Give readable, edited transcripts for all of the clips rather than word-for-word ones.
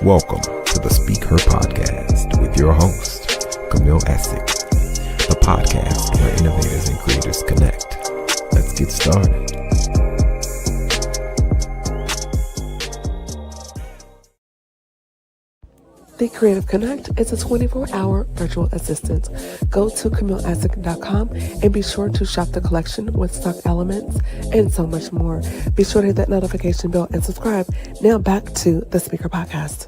Welcome to the SpeakHer Podcast with your host, Camille, Essick, the podcast where innovators and creators connect. Let's get started. The Creative Connect is a 24-hour virtual assistant. Go to CamilleEssick.com and be sure to shop the collection with stock elements and so much more. Be sure to hit that notification bell and subscribe. Now back to the SpeakHer Podcast.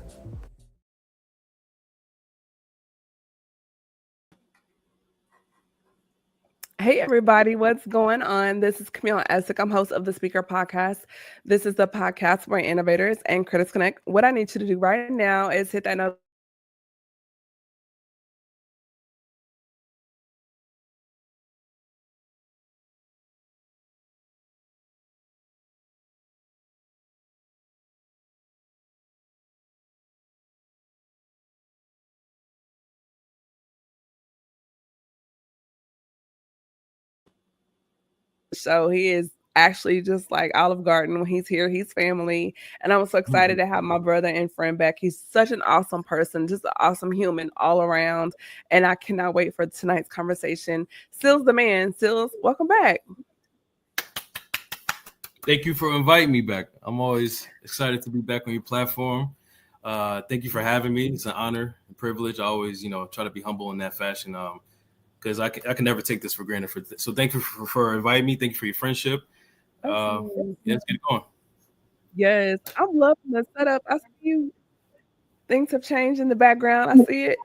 Hey everybody, what's going on? This is Camille Essick. I'm host of the SpeakHer Podcast. This is the podcast where innovators and critics connect. What I need you to do right now is hit that notification. So he is actually just like Olive Garden. When he's here, he's family. And I'm so excited to have my brother and friend back. He's such an awesome person, just an awesome human all around. And I cannot wait for tonight's conversation. Sealz The Man. Sealz, welcome back. Thank you for inviting me back. I'm always excited to be back on your platform. Thank you for having me. It's an honor and privilege. I always, try to be humble in that fashion. Because I can never take this for granted. So thank you for inviting me. Thank you for your friendship. Let's get it going. Yes, I'm loving the setup. I see you. Things have changed in the background. I see it.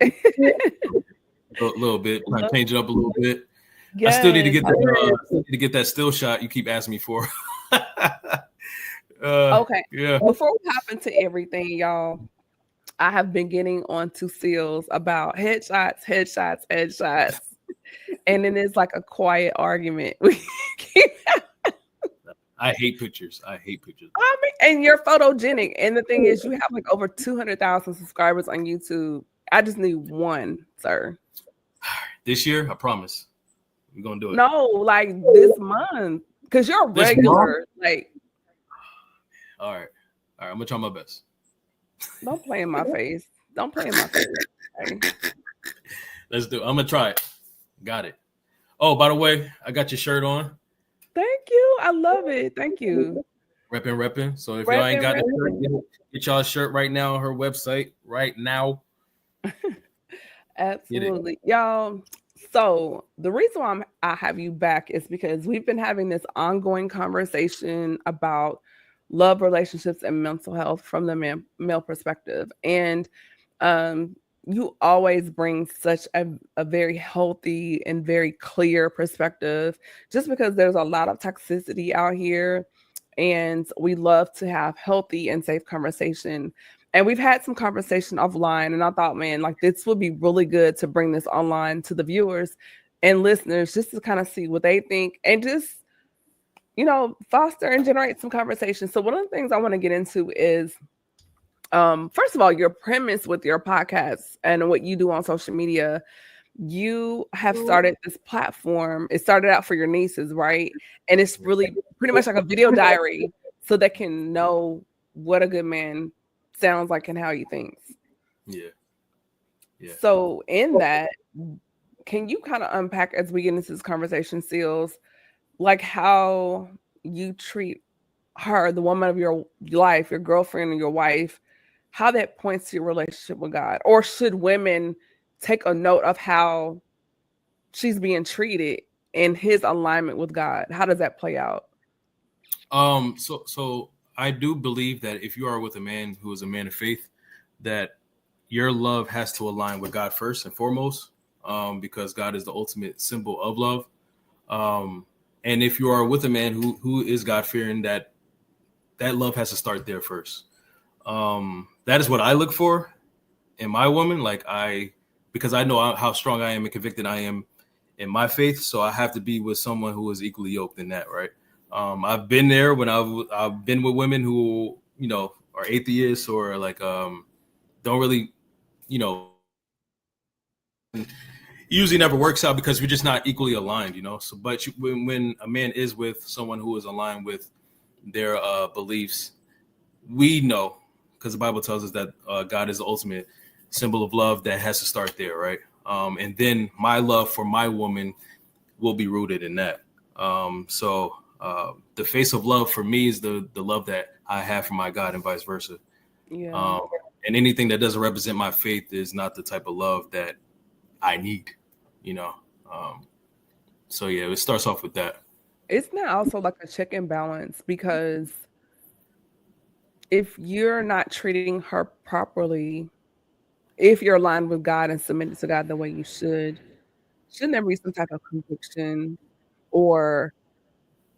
A little bit. I change it up a little bit. Yes, I still need to get that still shot you keep asking me for. Okay. Yeah. Before we hop into everything, y'all, I have been getting onto Sealz about headshots. And then it's like a quiet argument. I hate pictures. I mean, and you're photogenic. And the thing is, you have like over 200,000 subscribers on YouTube. I just need one, sir. This year, I promise. We're going to do it. No, like this month. Because you're regular. Like, all right. I'm going to try my best. Don't play in my face. Okay. Let's do it. I'm going to try it. Got it. Oh, by the way, I got your shirt on. Thank you. I love it. Thank you. Repping. So if y'all ain't got the shirt, get y'all a shirt right now on her website right now. Absolutely. Y'all. So the reason why I have you back is because we've been having this ongoing conversation about love, relationships, and mental health from the male perspective. And you always bring such a very healthy and very clear perspective, just because there's a lot of toxicity out here. And we love to have healthy and safe conversation. And we've had some conversation offline, and I thought, man, like this would be really good to bring this online to the viewers and listeners, just to kind of see what they think and just, foster and generate some conversation. So one of the things I want to get into is, first of all, your premise with your podcast and what you do on social media. You have started this platform. It started out for your nieces, right? And it's really pretty much like a video diary so they can know what a good man sounds like and how he thinks. Yeah. So in that, can you kind of unpack as we get into this conversation, Sealz, like how you treat her, the woman of your life, your girlfriend or your wife, how that points to your relationship with God? Or should women take a note of how she's being treated in his alignment with God? How does that play out? So I do believe that if you are with a man who is a man of faith, that your love has to align with God first and foremost, because God is the ultimate symbol of love. And if you are with a man who is God-fearing, that love has to start there first. That is what I look for in my woman. Because I know how strong I am and convicted I am in my faith. So I have to be with someone who is equally yoked in that, right? I've been there when I've been with women who, are atheists or don't really, usually never works out because we're just not equally aligned, So, but when a man is with someone who is aligned with their beliefs, we know because the Bible tells us that God is the ultimate symbol of love. That has to start there, right? And then my love for my woman will be rooted in that. So the face of love for me is the love that I have for my God, and vice versa. Yeah. And anything that doesn't represent my faith is not the type of love that I need, you know. So yeah, it starts off with that. It's not also like a check and balance, because if you're not treating her properly, if you're aligned with God and submitted to God the way you shouldn't there be some type of conviction, or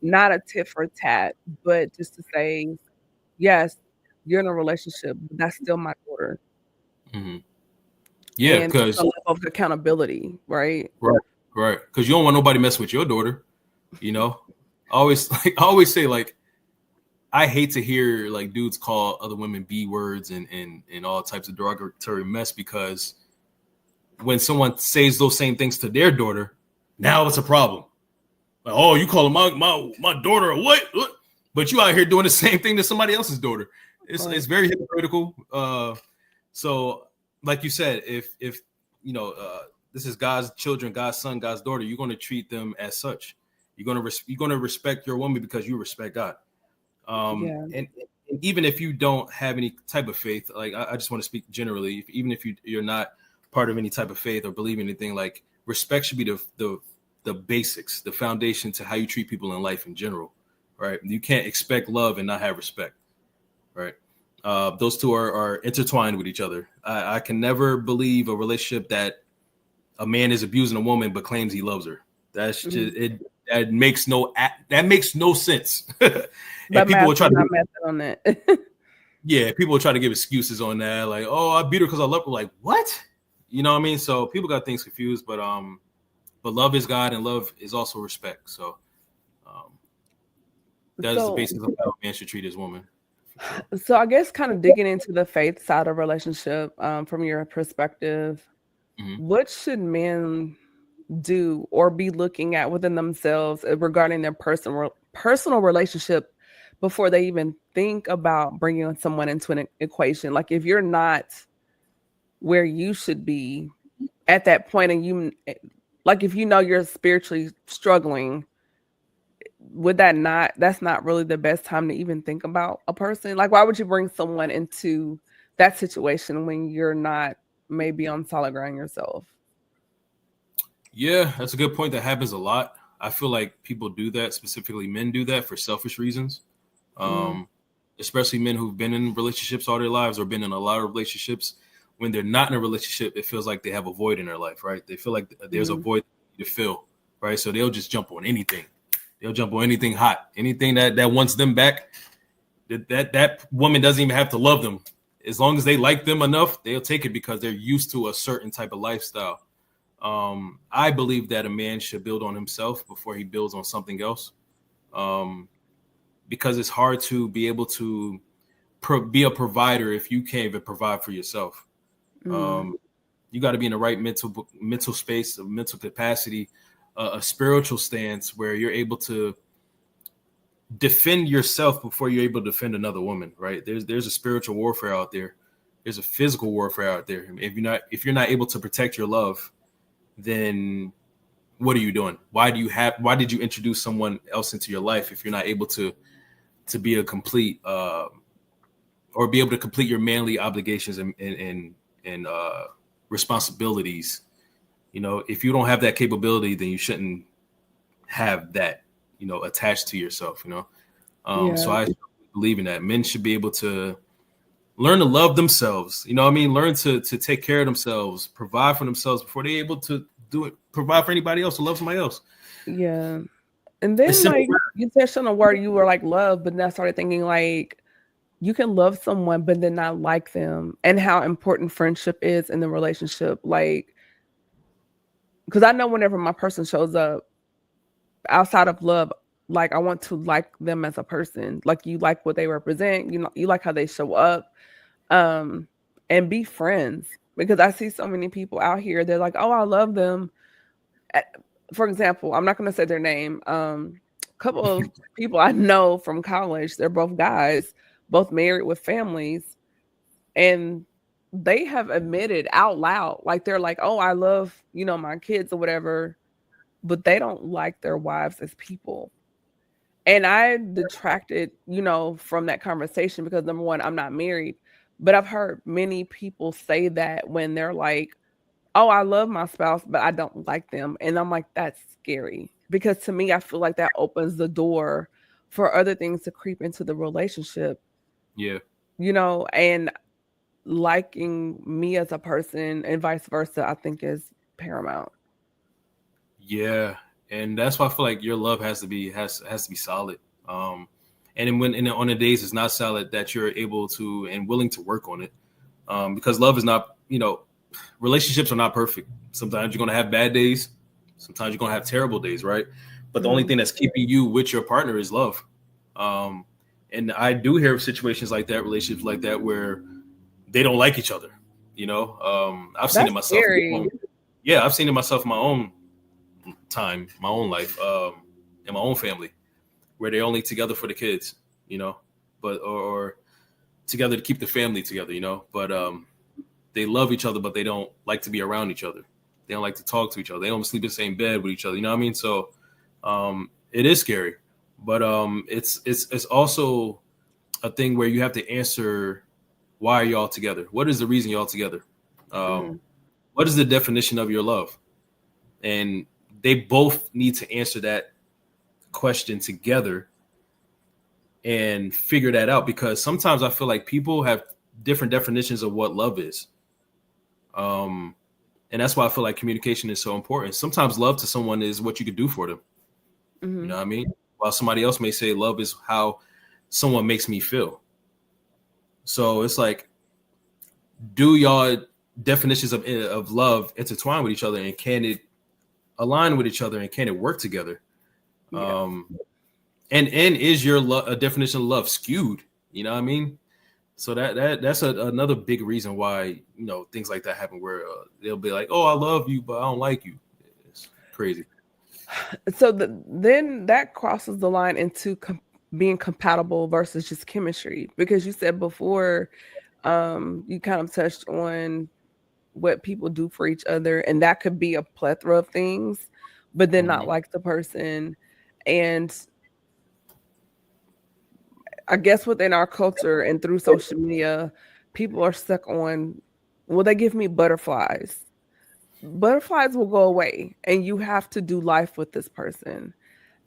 not a tit for tat, but just to say, yes, you're in a relationship, but that's still my daughter. Mm-hmm. Yeah, and because a level of accountability, right? Right. Because you don't want nobody messing with your daughter, you know. I always say, like, I hate to hear like dudes call other women B words and all types of derogatory mess, because when someone says those same things to their daughter, now it's a problem. Like, oh, you calling my daughter a what? But you out here doing the same thing to somebody else's daughter. It's very hypocritical. So like you said, if you know this is God's children, God's son, God's daughter, you're going to treat them as such. You're going to respect your woman because you respect God. And even if you don't have any type of faith, like I just want to speak generally, even if you're not part of any type of faith or believe in anything, like respect should be the basics, the foundation to how you treat people in life in general, right? You can't expect love and not have respect, right? Those two are intertwined with each other. I can never believe a relationship that a man is abusing a woman but claims he loves her. That's just it. That makes no sense. And people will try to on that. Yeah, people will try to give excuses on that, like, oh, I beat her because I love her. Like, what? You know what I mean? So people got things confused, but love is God and love is also respect. So that is the basis of how a man should treat his woman. So I guess kind of digging into the faith side of relationship, from your perspective, what should men do or be looking at within themselves regarding their personal relationship before they even think about bringing someone into an equation? Like, if you're not where you should be at that point, and like, if you know you're spiritually struggling, that's not really the best time to even think about a person? Like, why would you bring someone into that situation when you're not maybe on solid ground yourself? Yeah, that's a good point. That happens a lot. I feel like people do that, specifically men do that for selfish reasons. Especially men who've been in relationships all their lives or been in a lot of relationships. When they're not in a relationship, it feels like they have a void in their life, right? They feel like there's a void to fill, right? So they'll just jump on anything. They'll jump on anything hot, anything that wants them back. That woman doesn't even have to love them. As long as they like them enough, they'll take it because they're used to a certain type of lifestyle. I believe that a man should build on himself before he builds on something else. Because it's hard to be able to be a provider if you can't even provide for yourself. You got to be in the right mental space, a mental capacity, a spiritual stance where you're able to defend yourself before you're able to defend another woman, right? There's a spiritual warfare out there. There's a physical warfare out there. If you're not able to protect your love, then what are you doing? Why did you introduce someone else into your life if you're not able to be a complete or be able to complete your manly obligations and responsibilities? You know, if you don't have that capability, then you shouldn't have that, you know, attached to yourself, you know? So I believe in that. Men should be able to learn to love themselves, you know what I mean? Learn to take care of themselves, provide for themselves before they're able to provide for anybody else or love somebody else. Yeah. And then, like, you touched on a word, you were like love, but then I started thinking, like, you can love someone but then not like them, and how important friendship is in the relationship. Like, because I know whenever my person shows up outside of love, like, I want to like them as a person. Like, you like what they represent, you know, you like how they show up, and be friends. Because I see so many people out here, they're like, oh, I love them. For example, I'm not going to say their name. A couple of people I know from college, they're both guys, both married with families. And they have admitted out loud, like they're like, oh, I love, my kids or whatever, but they don't like their wives as people. And I detracted, from that conversation because number one, I'm not married, but I've heard many people say that when they're like, oh, I love my spouse, but I don't like them. And I'm like, that's scary because to me, I feel like that opens the door for other things to creep into the relationship. Yeah. And liking me as a person and vice versa, I think is paramount. Yeah. And that's why I feel like your love has to be solid. And then on the days it's not solid, that you're able to and willing to work on it. Because love is not, relationships are not perfect. Sometimes you're going to have bad days. Sometimes you're going to have terrible days, right? But the only thing that's keeping you with your partner is love. And I do hear of situations like that, relationships like that, where they don't like each other. I've seen it myself. Yeah, I've seen it myself in my own time, my own life, in my own family, where they're only together for the kids, but or together to keep the family together, but they love each other, but they don't like to be around each other. They don't like to talk to each other. They don't sleep in the same bed with each other. You know what I mean? So it is scary, but it's also a thing where you have to answer, why are y'all together? What is the reason y'all together? What is the definition of your love? And they both need to answer that question together and figure that out, because sometimes I feel like people have different definitions of what love is. And that's why I feel like communication is so important. Sometimes love to someone is what you could do for them. You know what I mean? While somebody else may say love is how someone makes me feel. So it's like, do y'all definitions of love intertwine with each other, and can it align with each other, and can it work together? Yeah. And is your definition of love skewed? You know what I mean? So that's another big reason why, things like that happen, where they'll be like, oh, I love you, but I don't like you. It's crazy. So then that crosses the line into being compatible versus just chemistry, because you said before, you kind of touched on what people do for each other, and that could be a plethora of things, but then not like the person. And I guess within our culture and through social media, people are stuck on, well, they give me butterflies. Butterflies will go away, and you have to do life with this person.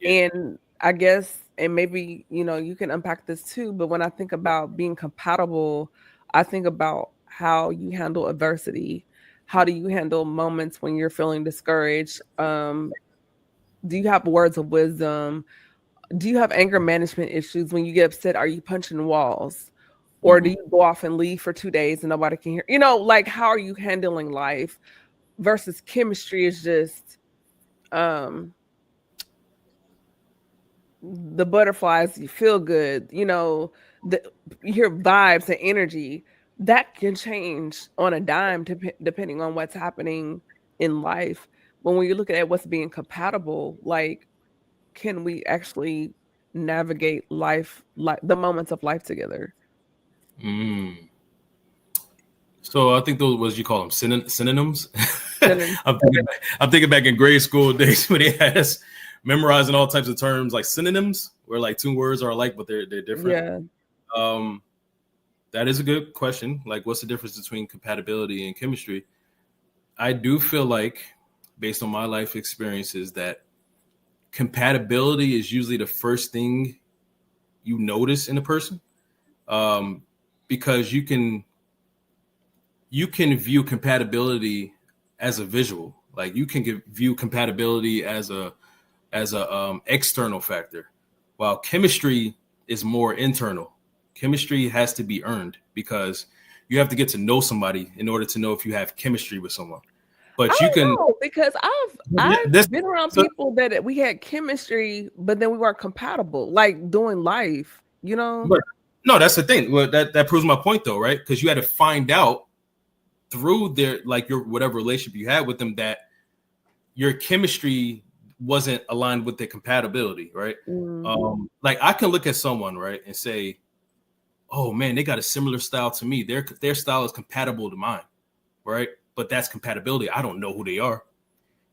Yeah. And I guess, and maybe, you can unpack this too, but when I think about being compatible, I think about how you handle adversity. How do you handle moments when you're feeling discouraged? Do you have words of wisdom? Do you have anger management issues? When you get upset, are you punching walls? Or do you go off and leave for 2 days and nobody can hear? Like, how are you handling life? Versus chemistry is just the butterflies, you feel good, you hear vibes and energy. That can change on a dime depending on what's happening in life. When you look at what's being compatible, like, can we actually navigate life, like the moments of life together? So I think those, what you call them, synonyms. I'm thinking back in grade school days when they had us memorizing all types of terms like synonyms, where like two words are alike but they're different. Yeah. That is a good question. Like, what's the difference between compatibility and chemistry? I do feel like, based on my life experiences, that compatibility is usually the first thing you notice in a person, because you can view compatibility as a visual. Like, you can view compatibility as a external factor, while chemistry is more internal. Chemistry has to be earned, because you have to get to know somebody in order to know if you have chemistry with someone. But you can know, because I've been around people that we had chemistry, but then we weren't compatible, like doing life, But no, that's the thing. Well, that proves my point, though, right? Because you had to find out through your whatever relationship you had with them that your chemistry wasn't aligned with their compatibility, right? Like, I can look at someone, right, and say, oh man, they got a similar style to me. Their style is compatible to mine, right? But that's compatibility. I don't know who they are.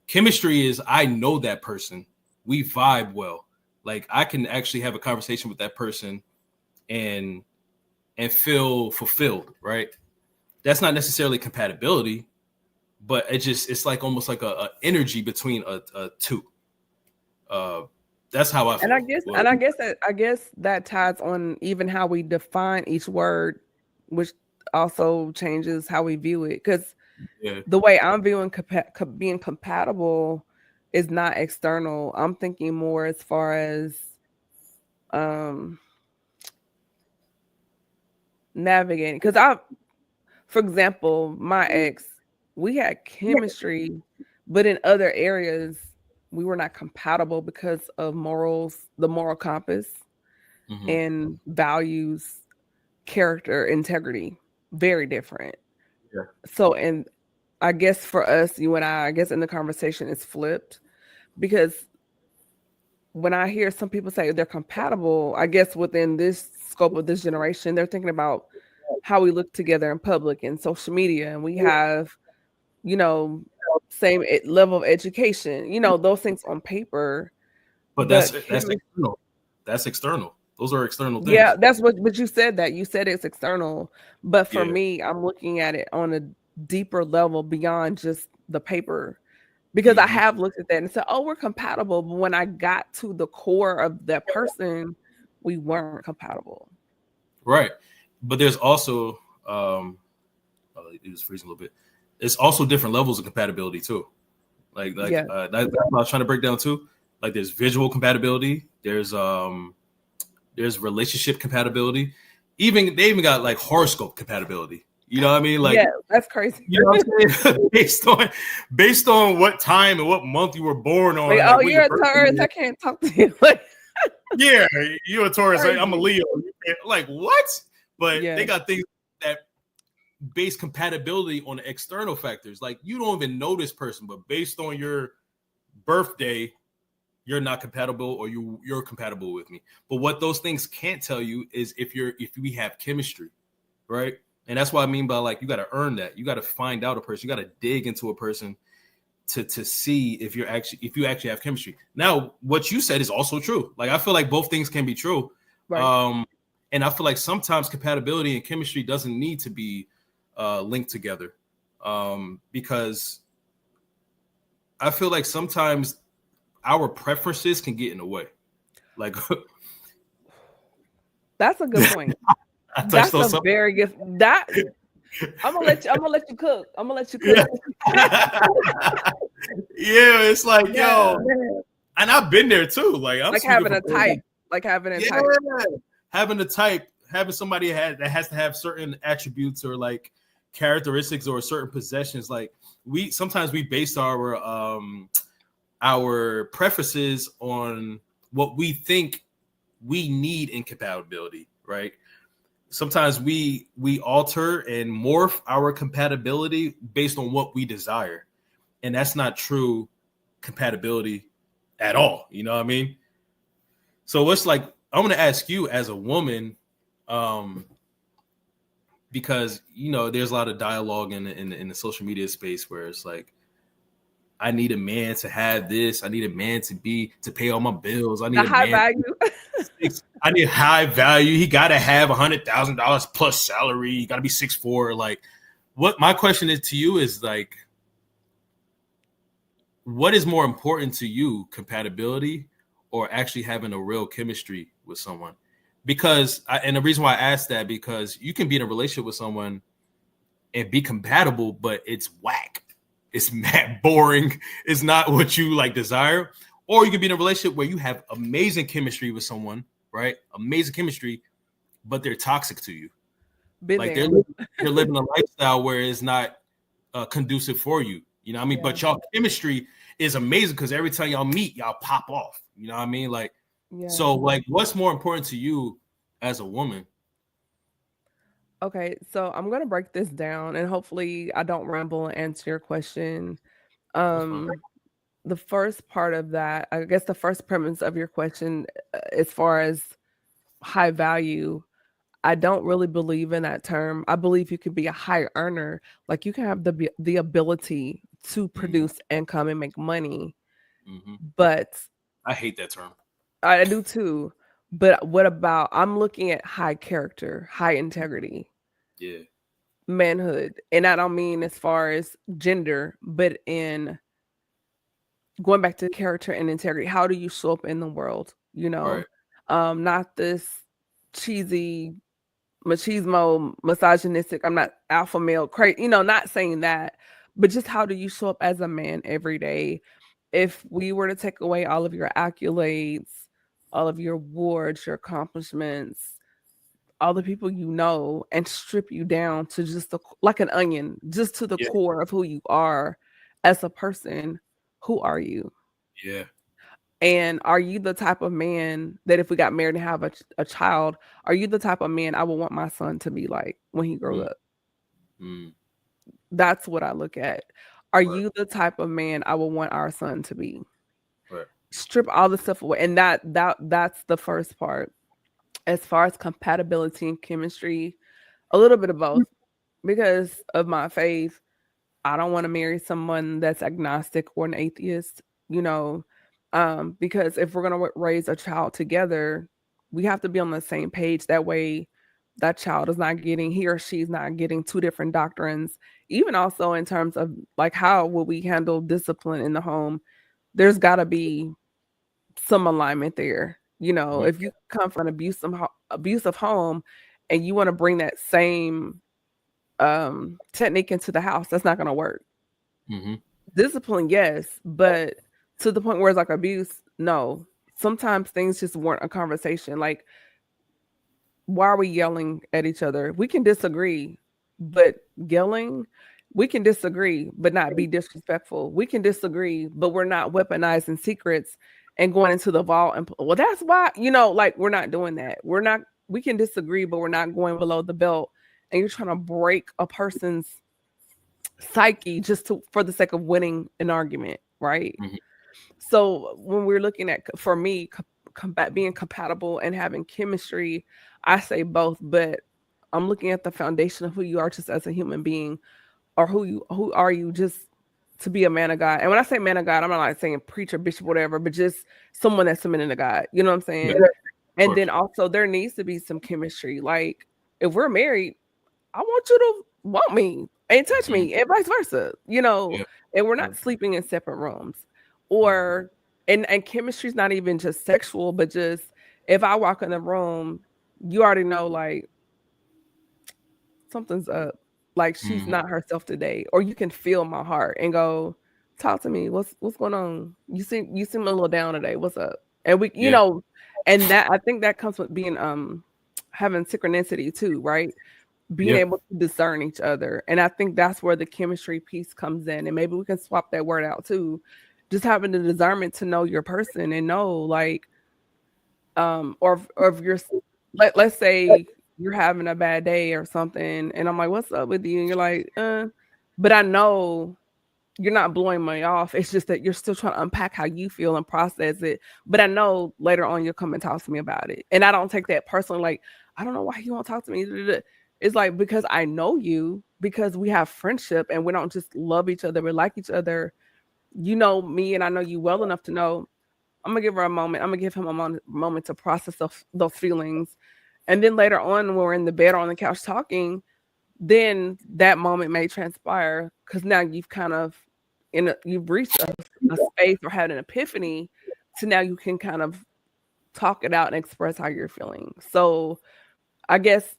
Chemistry is I know that person. We vibe well. Like I can actually have a conversation with that person and feel fulfilled, right? That's not necessarily compatibility, but it's like almost like a energy between a two. That's how I feel. And I guess that ties on even how we define each word, which also changes how we view it. Because the way I'm viewing being compatible is not external. I'm thinking more as far as navigating. Because for example, my ex, we had chemistry, but in other areas we were not compatible because of morals, the moral compass, and values, character, integrity, very different. Yeah. So, and I guess for us, you and I guess in the conversation it's flipped, because when I hear some people say they're compatible, I guess within this scope of this generation, they're thinking about how we look together in public and social media, and we have, you know, same level of education, you know, those things on paper. But that's external. That's external. Those are external things. Yeah, that's what you said, that you said it's external. But for me, I'm looking at it on a deeper level beyond just the paper, because I have looked at that and said, oh, we're compatible. But when I got to the core of that person, we weren't compatible. Right. But there's also, it was freezing a little bit. It's also different levels of compatibility too. That's what I was trying to break down too. Like there's visual compatibility. There's relationship compatibility. They even got like horoscope compatibility. You know what I mean? Like, yeah, that's crazy. You know what I'm saying? based on what time and what month you were born on. Like, oh, you're a Taurus. I can't talk to you. Yeah, you're a Taurus. I'm a Leo. Like what? But they got things that base compatibility on external factors. Like you don't even know this person, but based on your birthday, you're not compatible, or you're compatible with me. But what those things can't tell you is if we have chemistry, right? And that's what I mean by like you got to earn that. You got to find out a person. You got to dig into a person to see if you actually have chemistry. Now, what you said is also true. Like I feel like both things can be true. Right. And I feel like sometimes compatibility and chemistry doesn't need to be linked together, because I feel like sometimes our preferences can get in the way. Like that's a good point. That's a very good. That I'm gonna let you cook. Yeah, it's like yo, and I've been there too. Like I'm like having a type, having somebody that has to have certain attributes or like characteristics or certain possessions. Like sometimes we base our preferences on what we think we need in compatibility, right? Sometimes we alter and morph our compatibility based on what we desire, and that's not true compatibility at all. You know what I mean? So it's like I'm going to ask you as a woman, because you know there's a lot of dialogue in the social media space where it's like, I need a man to have this. I need a man to pay all my bills. I need a high value. I need high value. He got to have $100,000 plus salary. He got to be 6'4". Like, what my question is to you is like, what is more important to you, compatibility or actually having a real chemistry with someone? Because and the reason why I asked that, because you can be in a relationship with someone and be compatible, but it's whack. It's mad boring. It's not what you like desire. Or you can be in a relationship where you have amazing chemistry with someone, right? Amazing chemistry, but they're toxic to you. Like they're living a lifestyle where it's not conducive for you. You know what I mean? Yeah. But y'all chemistry is amazing because every time y'all meet, y'all pop off. You know what I mean? Like, so like, what's more important to you as a woman? Okay, so I'm going to break this down and hopefully I don't ramble and answer your question. The first part of that, I guess the first premise of your question, as far as high value, I don't really believe in that term. I believe you can be a high earner. Like you can have the ability to produce income and make money. But I hate that term. I do too. But what about, I'm looking at high character, high integrity, manhood. And I don't mean as far as gender, but in going back to character and integrity. How do you show up in the world? You know, not this cheesy machismo, misogynistic, I'm not alpha male, crazy, not saying that, but just how do you show up as a man every day? If we were to take away all of your accolades, all of your awards, your accomplishments, all the people you know, and strip you down to just like an onion, just to the core of who you are as a person, who are you? Yeah. And are you the type of man that if we got married and have a child, are you the type of man I would want my son to be like when he grows up? That's what I look at. Are you the type of man I would want our son to be? Strip all the stuff away. And that's the first part. As far as compatibility and chemistry, a little bit of both. Because of my faith, I don't want to marry someone that's agnostic or an atheist, because if we're going to raise a child together, we have to be on the same page. That way that child is not getting, he or she's not getting two different doctrines. Even also in terms of like, how will we handle discipline in the home? There's got to be some alignment there. If you come from an abusive home and you want to bring that same technique into the house, that's not going to work. Discipline, yes, but to the point where it's like abuse, no. Sometimes things just weren't a conversation. Like, why are we yelling at each other? We can disagree, but yelling, we can disagree, but not be disrespectful. We can disagree, but we're not weaponizing secrets and going into the vault. And well, that's why, like, we're not doing that. We can disagree, but we're not going below the belt. And you're trying to break a person's psyche just for the sake of winning an argument, right? So when we're looking at, for me, being compatible and having chemistry, I say both, but I'm looking at the foundation of who you are just as a human being, or who are you just to be a man of God. And when I say man of God, I'm not like saying preacher, bishop, whatever, but just someone that's submitting to God. You know what I'm saying? And then also there needs to be some chemistry. Like if we're married, I want you to want me and touch me and vice versa, and we're not sleeping in separate rooms. Or and chemistry is not even just sexual, but just if I walk in the room, you already know like something's up, like she's not herself today, or you can feel my heart and go, talk to me. What's going on? You seem a little down today. What's up? And we, and that I think that comes with being having synchronicity too, right? Being able to discern each other. And I think that's where the chemistry piece comes in. And maybe we can swap that word out too. Just having the discernment to know your person and know like, or if you're, let's say you're having a bad day or something. And I'm like, what's up with you? And you're like, but I know you're not blowing me off. It's just that you're still trying to unpack how you feel and process it. But I know later on you'll come and talk to me about it. And I don't take that personally. Like, I don't know why you won't talk to me. It's like, because I know you, because we have friendship and we don't just love each other. We like each other. You know me and I know you well enough to know I'm going to give her a moment. I'm going to give him a moment to process those feelings. And then later on, when we're in the bed or on the couch talking, then that moment may transpire because now you've kind of, you've reached a space or had an epiphany to now you can kind of talk it out and express how you're feeling. So I guess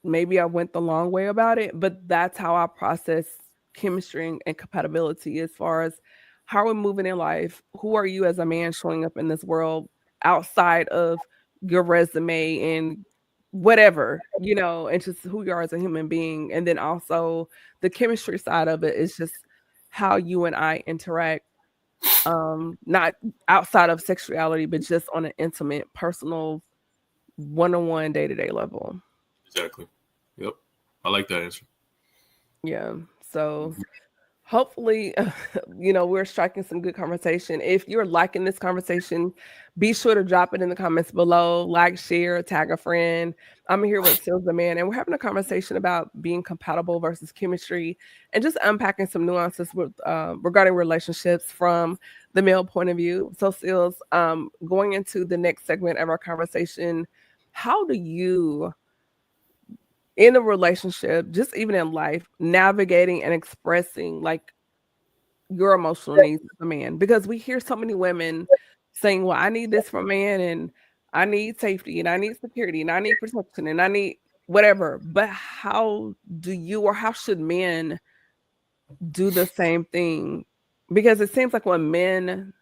maybe I went the long way about it, but that's how I process chemistry and compatibility as far as how we're moving in life. Who are you as a man showing up in this world outside of your resume and whatever, and just who you are as a human being. And then also the chemistry side of it is just how you and I interact, not outside of sexuality, but just on an intimate, personal, one-on-one, day-to-day level. Exactly. Yep. I like that answer. Yeah. So hopefully, we're striking some good conversation. If you're liking this conversation, be sure to drop it in the comments below, like, share, tag a friend. I'm here with Sealz The Man, and we're having a conversation about being compatible versus chemistry and just unpacking some nuances with regarding relationships from the male point of view. So Sealz, going into the next segment of our conversation, how do you, in a relationship, just even in life, navigating and expressing like your emotional needs as a man? Because we hear so many women saying, well, I need this from a man, and I need safety, and I need security, and I need protection, and I need whatever. But how do you, or how should men do the same thing? Because it seems like when men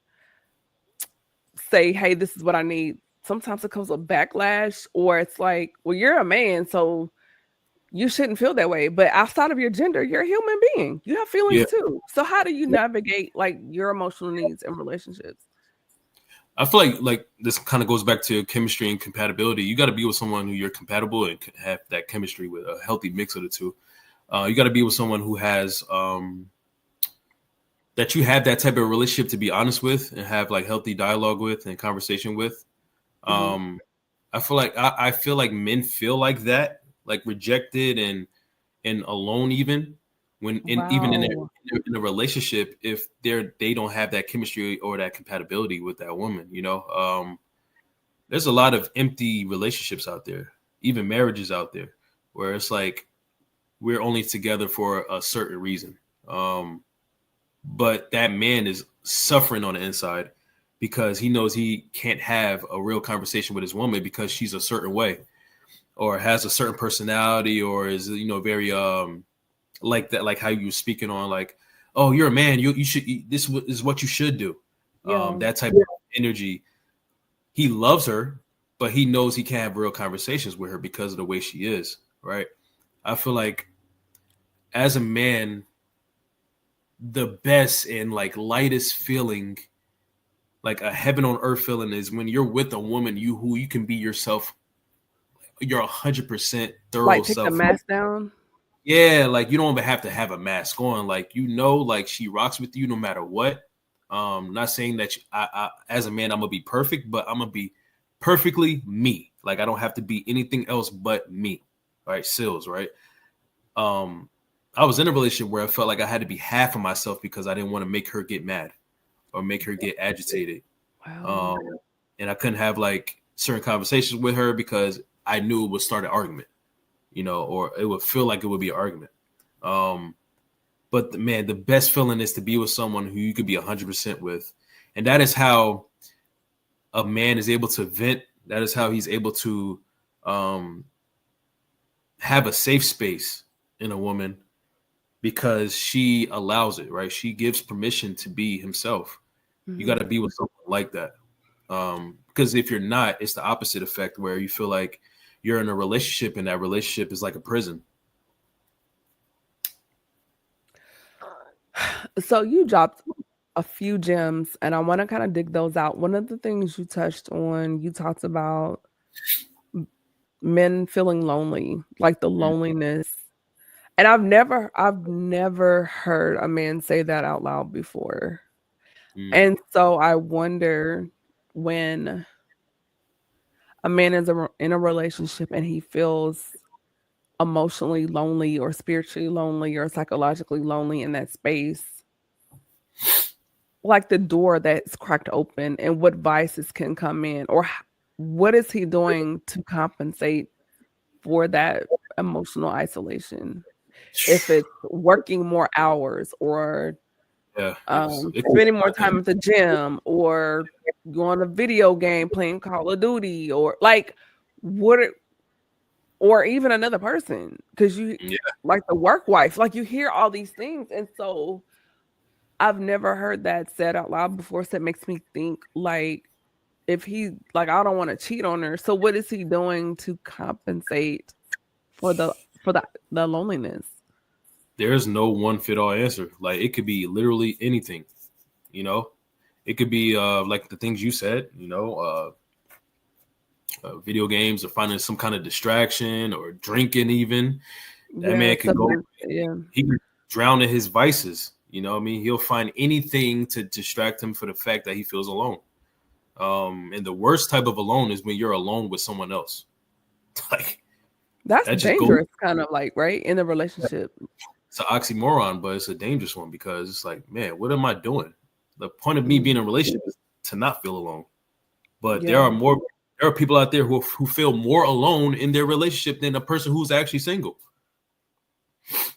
say, hey, this is what I need, sometimes it comes with backlash, or it's like, well, you're a man, so you shouldn't feel that way. But outside of your gender, you're a human being. You have feelings too. So how do you navigate like your emotional needs in relationships? I feel like this kind of goes back to chemistry and compatibility. You got to be with someone who you're compatible and have that chemistry with, a healthy mix of the two. You got to be with someone who has that you have that type of relationship to be honest with and have like healthy dialogue with and conversation with. I feel like men feel like that, like rejected and alone, even when even in a relationship, if they don't have that chemistry or that compatibility with that woman. There's a lot of empty relationships out there, even marriages out there, where it's like we're only together for a certain reason, but that man is suffering on the inside because he knows he can't have a real conversation with his woman because she's a certain way, or has a certain personality, or is, very like that, like how you were speaking on, like, oh, you're a man, you should, this is what you should do. That type of energy. He loves her, but he knows he can't have real conversations with her because of the way she is, right? I feel like as a man, the best and like lightest feeling, like a heaven on earth feeling, is when you're with a woman who you can be yourself. You're 100% thorough like take self. the mask down. Yeah, like you don't even have to have a mask on. Like, like she rocks with you no matter what. Not saying that I as a man I'm gonna be perfect, but I'm gonna be perfectly me. Like I don't have to be anything else but me. All right, Sealz, right? I was in a relationship where I felt like I had to be half of myself because I didn't want to make her get mad or make her get agitated. Wow. And I couldn't have like certain conversations with her because I knew it would start an argument, or it would feel like it would be an argument. But man, the best feeling is to be with someone who you could be 100% with. And that is how a man is able to vent. That is how he's able to have a safe space in a woman, because she allows it, right? She gives permission to be himself. Mm-hmm. You got to be with someone like that. Because if you're not, it's the opposite effect where you feel like you're in a relationship and that relationship is like a prison. So you dropped a few gems and I want to kind of dig those out. One of the things you touched on, you talked about men feeling lonely, like the loneliness. And I've never heard a man say that out loud before. And so I wonder, when a man is in a relationship and he feels emotionally lonely or spiritually lonely or psychologically lonely in that space, like the door that's cracked open and what vices can come in, or what is he doing to compensate for that emotional isolation? If it's working more hours, or spending more time at the gym, or going to video game playing Call of Duty, or like or even another person, because like the work wife, like you hear all these things. And so I've never heard that said out loud before. So it makes me think, like, if he, like, I don't want to cheat on her, so what is he doing to compensate for the loneliness? There's no one fit all answer. Like, it could be literally anything, it could be like the things you said, video games, or finding some kind of distraction, or drinking even. That man can go, he can drown in his vices, You know what I mean? He'll find anything to distract him for the fact that he feels alone. And the worst type of alone is when you're alone with someone else. Like that's that dangerous, kind of like, right, in a relationship. It's an oxymoron, but it's a dangerous one because it's like, man, what am I doing? The point of me being in a relationship is to not feel alone. But there are people out there who feel more alone in their relationship than a person who's actually single.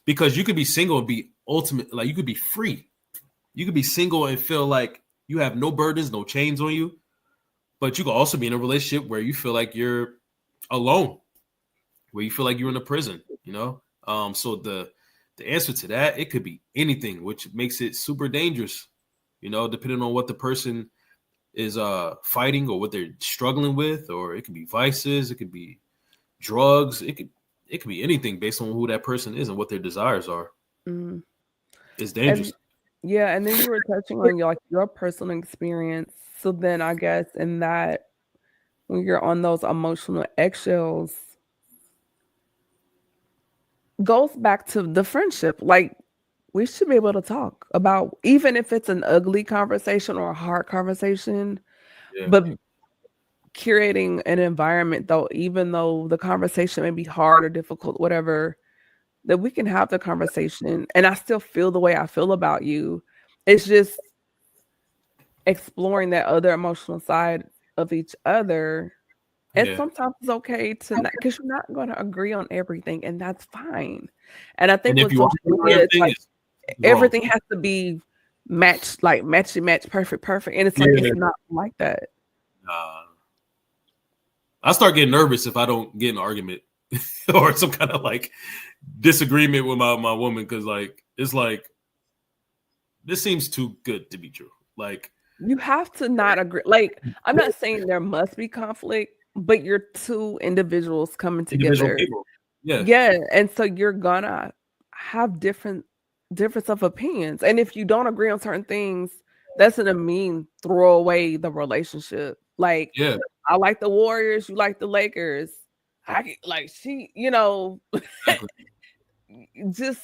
Because you could be single and be ultimate, like you could be free. You could be single and feel like you have no burdens, no chains on you. But you could also be in a relationship where you feel like you're alone, where you feel like you're in a prison, you know? So the answer to that, it could be anything, which makes it super dangerous, you know, depending on what the person is fighting or what they're struggling with, or it could be vices, it could be drugs, it could be anything based on who that person is and what their desires are. It's dangerous. And then you were touching on your personal experience. So then I guess in that, when you're on those emotional eggshells, goes back to the friendship. Like, we should be able to talk about, even if it's an ugly conversation or a hard conversation, but curating an environment, though, even though the conversation may be hard or difficult, whatever, that we can have the conversation and I still feel the way I feel about you. It's just exploring that other emotional side of each other. And sometimes it's okay to not, because you're not going to agree on everything, and that's fine. And I think with social media, it's like everything has to be matched, like match, perfect. And it's like, it's not like that. I start getting nervous if I don't get an argument or some kind of like disagreement with my woman, because like it's like, this seems too good to be true. Like, you have to not agree. Like, I'm not saying there must be conflict, but you're two individuals coming together. Yeah. And so you're gonna have different of opinions. And if you don't agree on certain things, that's gonna mean throw away the relationship. Like, I like the Warriors, you like the Lakers. I like, she, you know, just,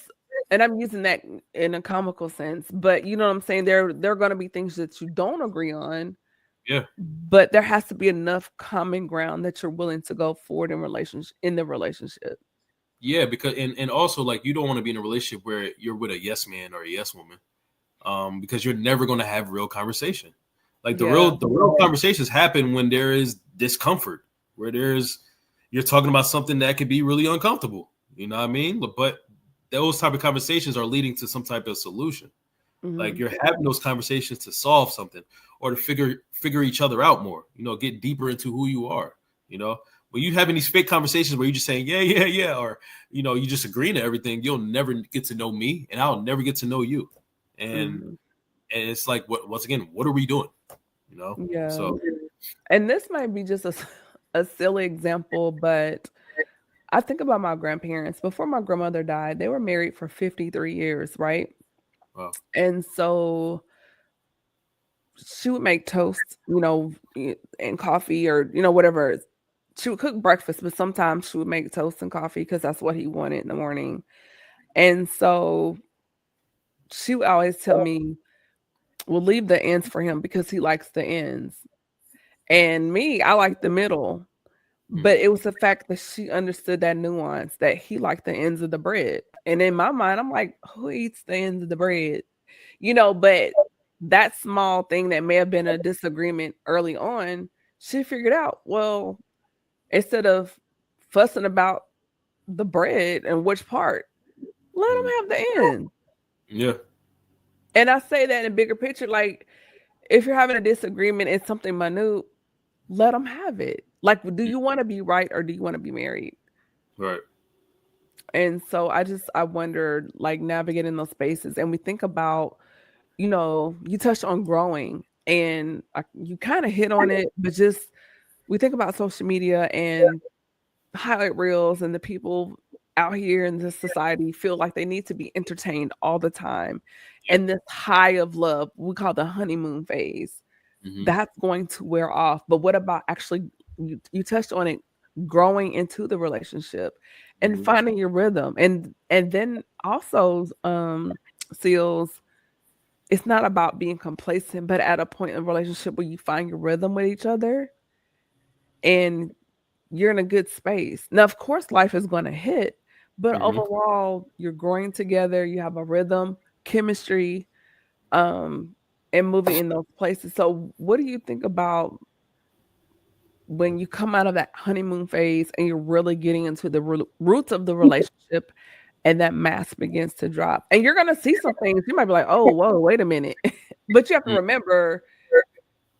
and I'm using that in a comical sense, but you know what I'm saying? There are going to be things that you don't agree on. Yeah. But there has to be enough common ground that you're willing to go forward in the relationship. Yeah, because and also, like, you don't want to be in a relationship where you're with a yes man or a yes woman, because you're never going to have real conversation. Like the real conversations happen when there is discomfort, where you're talking about something that could be really uncomfortable. You know what I mean? But those type of conversations are leading to some type of solution. Like, you're having those conversations to solve something or to figure each other out more, you know, get deeper into who you are, you know. When you having these fake conversations where you're just saying, yeah, or, you know, you just agreeing to everything, you'll never get to know me and I'll never get to know you. And it's like, once again, what are we doing? You know? Yeah. So, and this might be just a silly example, but I think about my grandparents. Before my grandmother died, they were married for 53 years, right? wow. And so she would make toast, you know, and coffee, or, you know, whatever. She would cook breakfast, but sometimes she would make toast and coffee because that's what he wanted in the morning. And so she would always tell me, we'll leave the ends for him because he likes the ends. And me, I like the middle. But it was the fact that she understood that nuance, that he liked the ends of the bread. And in my mind, I'm like, who eats the ends of the bread? You know, but that small thing that may have been a disagreement early on, she figured out, well, instead of fussing about the bread and which part, let them have the end. Yeah. And I say that in a bigger picture, like, if you're having a disagreement, it's something minute, let them have it. Like, do you want to be right or do you want to be married? Right. And so I wonder, like, navigating those spaces. And we think about, you know, you touched on growing, and you kind of hit on it, but just, we think about social media and highlight reels, and the people out here in this society feel like they need to be entertained all the time. And this high of love, we call the honeymoon phase, that's going to wear off. But what about actually, you touched on it, growing into the relationship and finding your rhythm, and then also, Sealz, it's not about being complacent, but at a point in a relationship where you find your rhythm with each other and you're in a good space. Now, of course, life is going to hit, but overall, you're growing together. You have a rhythm, chemistry, and moving in those places. So what do you think about when you come out of that honeymoon phase and you're really getting into the roots of the relationship and that mask begins to drop? And you're going to see some things. You might be like, oh, whoa, wait a minute. But you have to remember,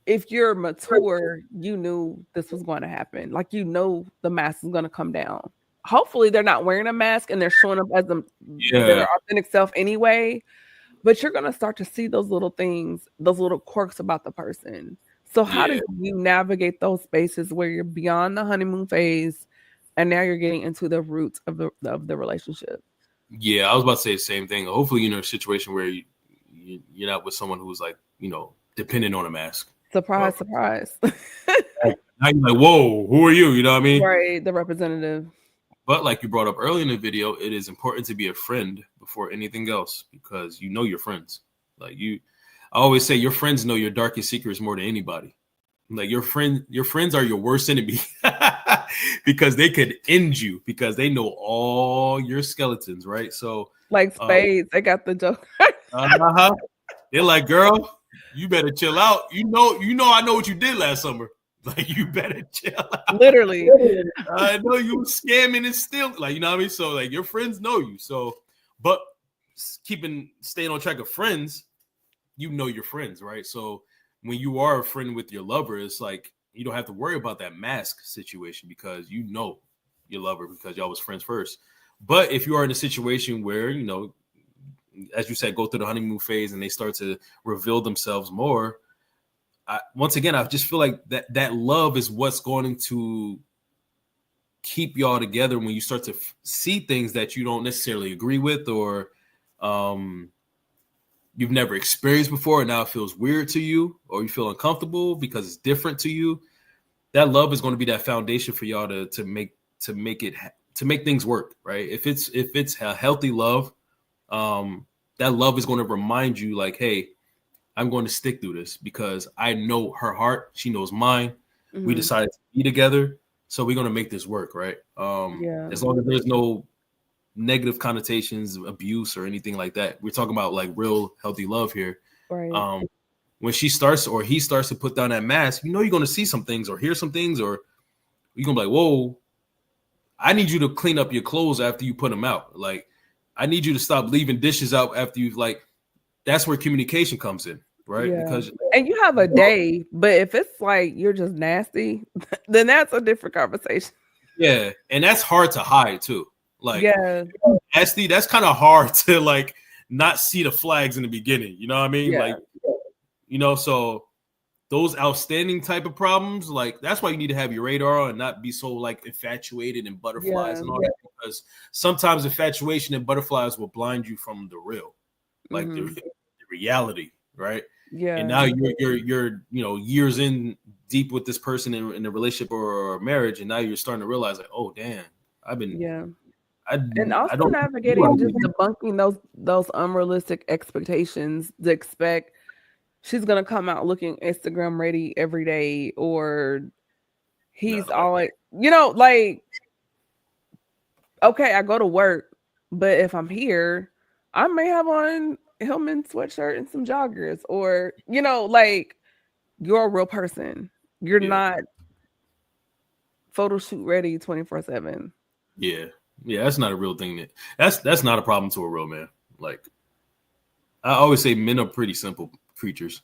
if you're mature, you knew this was going to happen. Like, you know, the mask is going to come down. Hopefully they're not wearing a mask and they're showing up as their authentic self anyway. But you're going to start to see those little things, those little quirks about the person. So how do you navigate those spaces where you're beyond the honeymoon phase and now you're getting into the roots of the relationship? Yeah, I was about to say the same thing. Hopefully, you're in a situation where you're not with someone who's like, dependent on a mask. Surprise, surprise. Now you're like, whoa, who are you? You know what I mean? Right, the representative. But like you brought up earlier in the video, it is important to be a friend before anything else, because you know your friends. Like I always say, your friends know your darkest secrets more than anybody. Like your friends are your worst enemy because they could end you, because they know all your skeletons, right? So like spades, they got the joke. They're like, girl, you better chill out. You know, I know what you did last summer. Like, you better chill out. Literally. I know you were scamming and still, like, you know what I mean? So, like, your friends know you. So, but staying on track of friends, you know your friends, right? So when you are a friend with your lover, it's like you don't have to worry about that mask situation, because you know your lover, because y'all was friends first. But if you are in a situation where, as you said, go through the honeymoon phase and they start to reveal themselves more, once again, I just feel like that love is what's going to keep y'all together when you start to see things that you don't necessarily agree with, or you've never experienced before, and now it feels weird to you, or you feel uncomfortable because it's different to you. That love is going to be that foundation for y'all to make things work, right? If it's a healthy love, that love is going to remind you, like, hey, I'm going to stick through this because I know her heart. She knows mine. Mm-hmm. We decided to be together, so we're going to make this work, right? As long as there's no negative connotations, abuse, or anything like that. We're talking about like real healthy love here. Right. When she starts or he starts to put down that mask, you're going to see some things or hear some things, or you're going to be like, whoa, I need you to clean up your clothes after you put them out. Like, I need you to stop leaving dishes out after you've, like, that's where communication comes in, right? Yeah. Because and you have a day, but if it's like you're just nasty, then that's a different conversation. Yeah, and that's hard to hide too. Like, nasty, that's kind of hard to like not see the flags in the beginning. You know what I mean? Yeah. Like, so those outstanding type of problems, like, that's why you need to have your radar on and not be so like infatuated and butterflies and all that, because sometimes infatuation and butterflies will blind you from the real, like the reality, right? Yeah. And now you're years in deep with this person in a relationship or a marriage, and now you're starting to realize, like, oh damn, I've been and also navigating, just debunking those unrealistic expectations to expect she's gonna come out looking Instagram ready every day, or he's always, like, okay, I go to work, but if I'm here, I may have on Hillman sweatshirt and some joggers, or like, you're a real person. You're not photo shoot ready 24/7. Yeah, that's not a real thing. That's not a problem to a real man. Like, I always say, men are pretty simple creatures.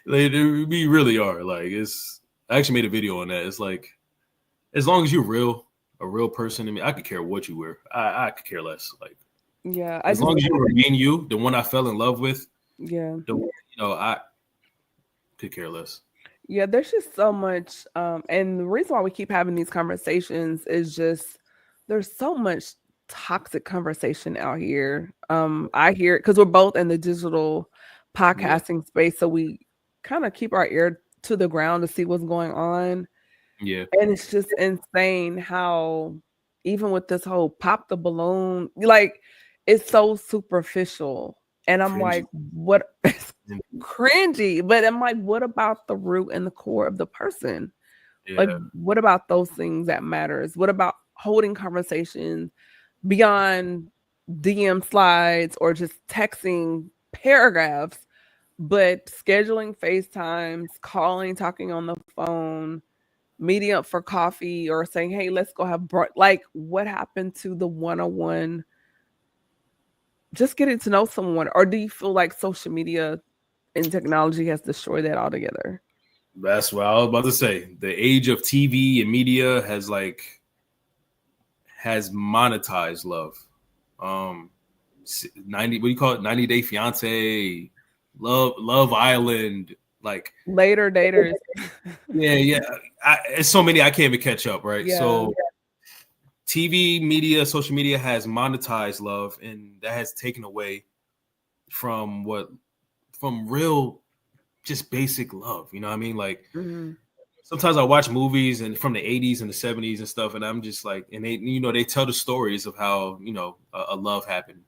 we really are. Like, I actually made a video on that. It's like, as long as you're a real person, I mean, I could care what you wear. I could care less. Like, as long as you remain you, the one I fell in love with, I could care less. Yeah, there's just so much. And the reason why we keep having these conversations is just there's so much toxic conversation out here. I hear it because we're both in the digital podcasting space, so we kind of keep our ear to the ground to see what's going on. Yeah. And it's just insane how even with this whole pop the balloon, like, it's so superficial. And I'm like, what? Cringy. But I'm like, what about the root and the core of the person? Yeah. Like, what about those things that matters? What about holding conversations beyond DM slides or just texting paragraphs, but scheduling FaceTimes, calling, talking on the phone, meeting up for coffee, or saying, hey, let's go have brunch. Like, what happened to the one-on-one, just getting to know someone? Or do you feel like social media and technology has destroyed that altogether? That's what I was about to say. The age of TV and media has monetized love. 90, what do you call it? 90 Day Fiance, Love Island, like later daters. Yeah. It's so many I can't even catch up, right? Yeah. So TV, media, social media has monetized love, and that has taken away from real, just basic love. You know what I mean? Like sometimes I watch movies and from the 80s and the 70s and stuff, and I'm just like, and they tell the stories of how, a love happened,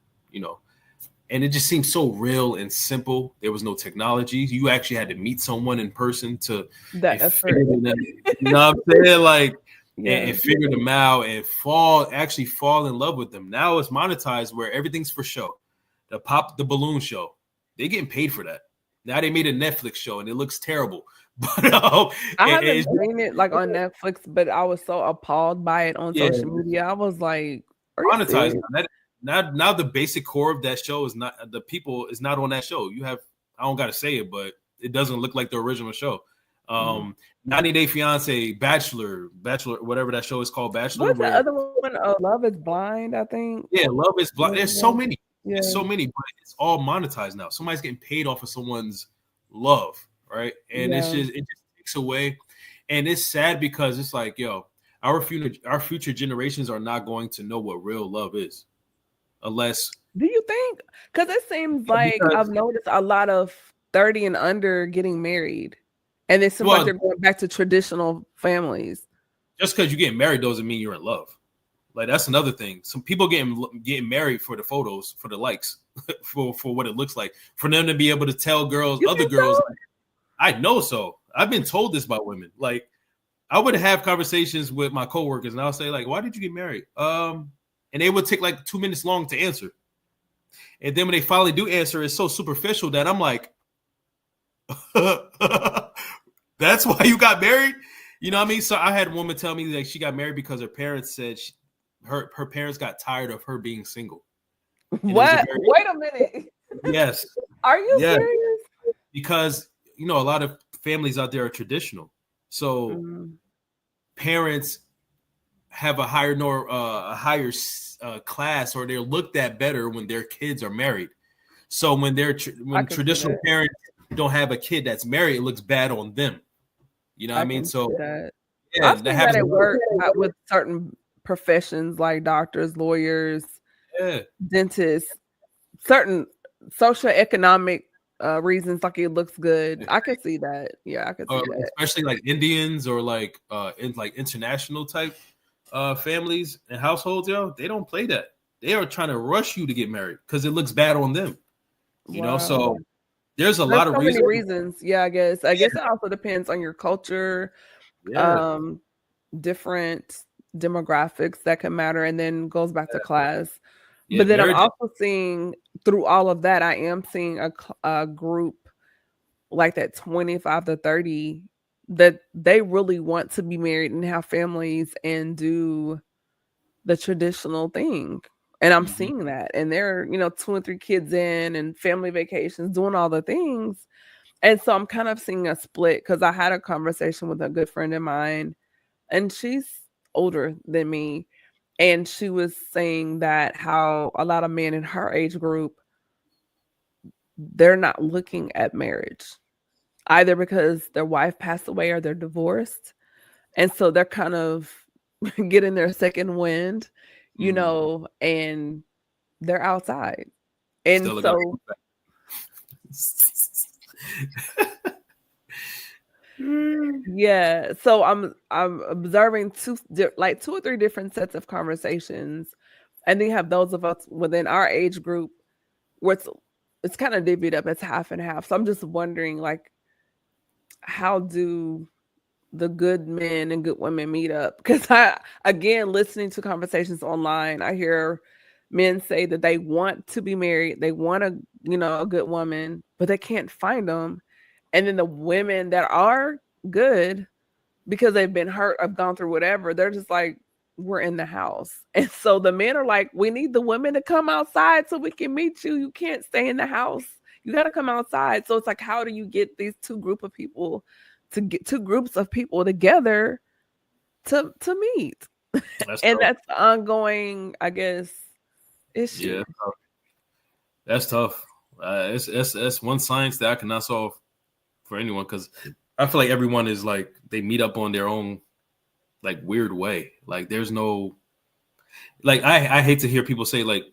and it just seems so real and simple. There was no technology. You actually had to meet someone in person to that effort. You know what I'm saying? Like, and figure them out and fall in love with them. Now it's monetized where everything's for show. The Pop the Balloon show, they're getting paid for that. Now they made a Netflix show and it looks terrible. But I haven't seen it like on Netflix, but I was so appalled by it on social media. I was like, monetized. Now the basic core of that show is not on that show. I don't gotta say it, but it doesn't look like the original show. 90 Day Fiance, Bachelor, whatever that show is called, Bachelor. What's the other one? Love is Blind, I think. Yeah, Love is Blind. There's so many. Yeah. There's so many, but it's all monetized now. Somebody's getting paid off of someone's love, right? And it just takes away. And it's sad because it's like, our future generations are not going to know what real love is, unless. Do you think? Because it seems like I've noticed a lot of 30 and under getting married. And it seems like they're going back to traditional families. Just because you get married doesn't mean you're in love. Like, that's another thing. Some people getting married for the photos, for the likes, for what it looks like, for them to be able to tell other girls. Like, I know so. I've been told this by women. Like, I would have conversations with my coworkers, and I'll say, like, "Why did you get married?" And they would take like 2 minutes long to answer. And then when they finally do answer, it's so superficial that I'm like, that's why you got married? You know what I mean? So I had a woman tell me that she got married because her parents said her parents got tired of her being single. What? Wait a minute. Yes. Are you serious? Because, a lot of families out there are traditional. So parents have a higher class, or they're looked at better when their kids are married. So when traditional parents don't have a kid that's married, it looks bad on them. You know what I mean? So I've seen that at work with certain professions like doctors, lawyers, dentists, certain socioeconomic reasons, like it looks good. I could see that. Yeah, I could see that. Especially like Indians or like international type families and households, they don't play that. They are trying to rush you to get married because it looks bad on them. You know, so there's a lot of many reasons. Yeah, I guess it also depends on your culture, different demographics that can matter, and then goes back to class. But then I'm also seeing through all of that, I am seeing a group like that 25 to 30 that they really want to be married and have families and do the traditional thing. And I'm seeing that, and they're, 2 and 3 kids in and family vacations, doing all the things. And so I'm kind of seeing a split because I had a conversation with a good friend of mine, and she's older than me. And she was saying that how a lot of men in her age group, they're not looking at marriage either because their wife passed away or they're divorced. And so they're kind of getting their second wind, and they're outside. And so yeah, so I'm observing 2 or 3 different sets of conversations, and then you have those of us within our age group where it's kind of divvied up. It's half and half. So I'm just wondering, like, how do the good men and good women meet up? Because again, listening to conversations online, I hear men say that they want to be married, they want a good woman, but they can't find them. And then the women that are good, because they've been hurt, have gone through whatever, they're just like, we're in the house. And so the men are like, we need the women to come outside so we can meet you. You can't stay in the house. You got to come outside. So it's like, how do you get these two groups of people together to meet? And that's the ongoing, I guess, issue. Yeah, that's tough. It's one science that I cannot solve for anyone, because I feel like everyone is like, they meet up on their own like weird way. Like there's no, like I hate to hear people say like,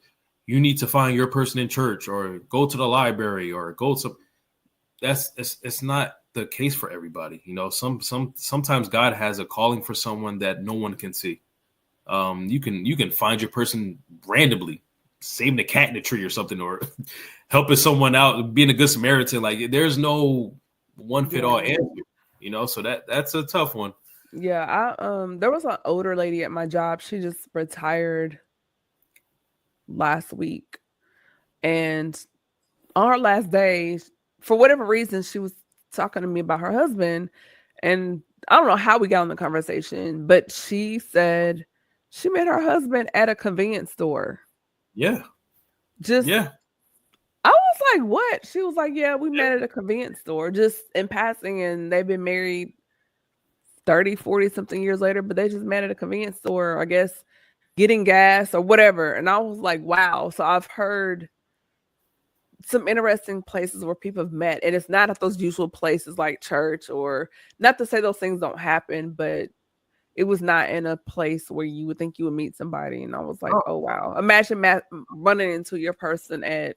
you need to find your person in church or go to the library or go to, it's not the case for everybody. You know, sometimes God has a calling for someone that no one can see. You can find your person randomly, saving a cat in a tree or something, or helping someone out, being a good Samaritan. Like there's no one fit all answer, you know, so that's a tough one. Yeah, there was an older lady at my job. She just retired last week, and on her last day, for whatever reason, she was talking to me about her husband, and I don't know how we got on the conversation, but she said she met her husband at a convenience store. Yeah. I was like, what? She was like, yeah, we met at a convenience store just in passing, and they've been married 30, 40 something years later, but they just met at a convenience store, I guess, getting gas or whatever. And I was like, wow. So I've heard some interesting places where people have met, and it's not at those usual places like church, or not to say those things don't happen, but it was not in a place where you would think you would meet somebody. And I was like, oh wow. Imagine running into your person at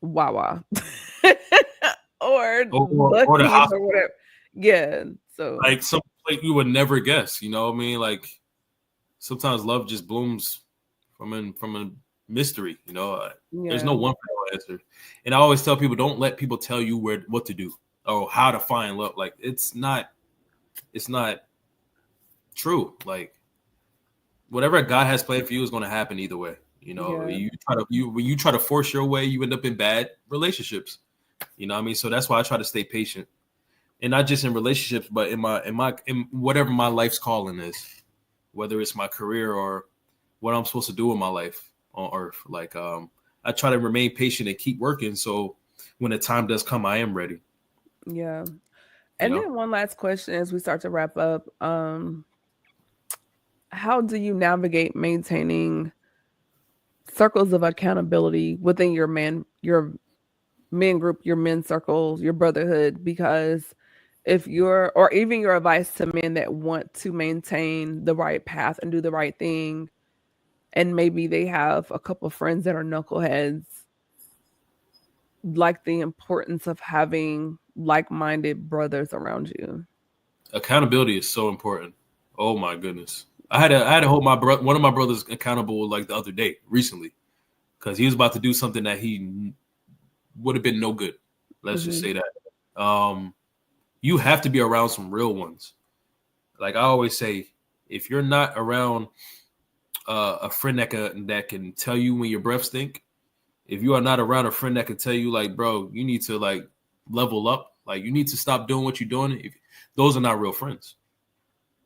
Wawa or the hospital or whatever. Yeah. So like some place you would never guess, you know what I mean? Like sometimes love just blooms from a mystery, you know. There's no one answer. And I always tell people, don't let people tell you what to do or how to find love. Like it's not true. Like whatever God has planned for you is going to happen either way. You know, when you try to force your way, you end up in bad relationships. You know what I mean? So that's why I try to stay patient. And not just in relationships, but in whatever my life's calling is, whether it's my career or what I'm supposed to do in my life on earth. Like, I try to remain patient and keep working. So when the time does come, I am ready. Yeah. And then one last question as we start to wrap up. How do you navigate maintaining circles of accountability within your men group, your men circles, your brotherhood? Because if or even your advice to men that want to maintain the right path and do the right thing, and maybe they have a couple of friends that are knuckleheads, like the importance of having like-minded brothers around you. Accountability is so important. Oh my goodness. I had to hold one of my brothers accountable like the other day recently, because he was about to do something that he would have been no good. Let's just say that. You have to be around some real ones. Like I always say, if you're not around a friend that can tell you when your breath stink, if you are not around a friend that can tell you like, bro, you need to like level up, like you need to stop doing what you're doing, those are not real friends.